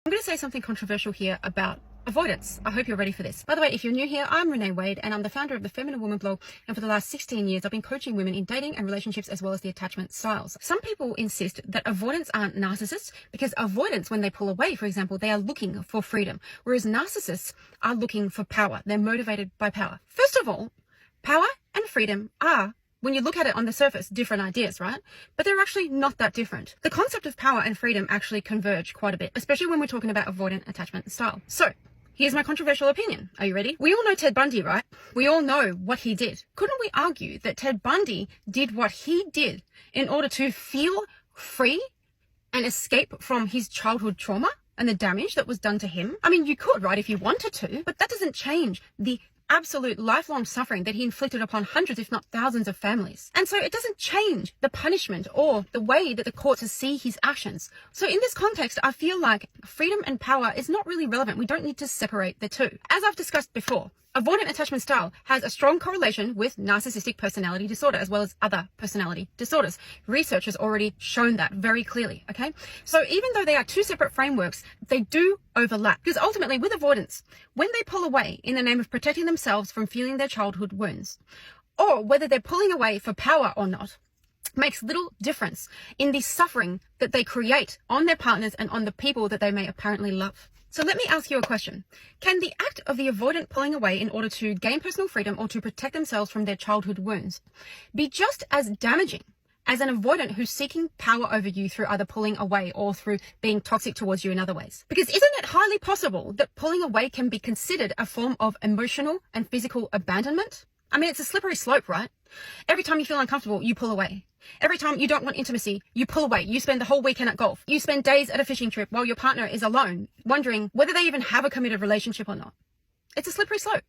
I'm going to say something controversial here about avoidance. I hope you're ready for this. By the way, if you're new here, I'm Renee Wade and I'm the founder of the Feminine Woman blog, and for the last 16 years I've been coaching women in dating and relationships as well as the attachment styles. Some people insist that avoidants aren't narcissists because avoidants, when they pull away, for example, they are looking for freedom, whereas narcissists are looking for power. They're motivated by power. First of all, power and freedom are, when you look at it on the surface, different ideas, right? But they're actually not that different. The concept of power and freedom actually converge quite a bit, especially when we're talking about avoidant attachment style. So here's my controversial opinion. Are you ready? We all know Ted Bundy, right? We all know what he did. Couldn't we argue that Ted Bundy did what he did in order to feel free and escape from his childhood trauma and the damage that was done to him? I mean, you could, right, if you wanted to, but that doesn't change the absolute lifelong suffering that he inflicted upon hundreds, if not thousands of families. And so it doesn't change the punishment or the way that the courts see his actions. So in this context, I feel like freedom and power is not really relevant. We don't need to separate the two. As I've discussed before, avoidant attachment style has a strong correlation with narcissistic personality disorder as well as other personality disorders. Research has already shown that very clearly, okay? So even though they are two separate frameworks, they do overlap. Because ultimately with avoidance, when they pull away in the name of protecting themselves from feeling their childhood wounds, or whether they're pulling away for power or not, makes little difference in the suffering that they create on their partners and on the people that they may apparently love. So let me ask you a question. Can the act of the avoidant pulling away in order to gain personal freedom or to protect themselves from their childhood wounds be just as damaging as an avoidant who's seeking power over you through either pulling away or through being toxic towards you in other ways? Because isn't it highly possible that pulling away can be considered a form of emotional and physical abandonment? I mean, it's a slippery slope, right? Every time you feel uncomfortable, you pull away. Every time you don't want intimacy, you pull away. You spend the whole weekend at golf. You spend days at a fishing trip while your partner is alone, wondering whether they even have a committed relationship or not. It's a slippery slope.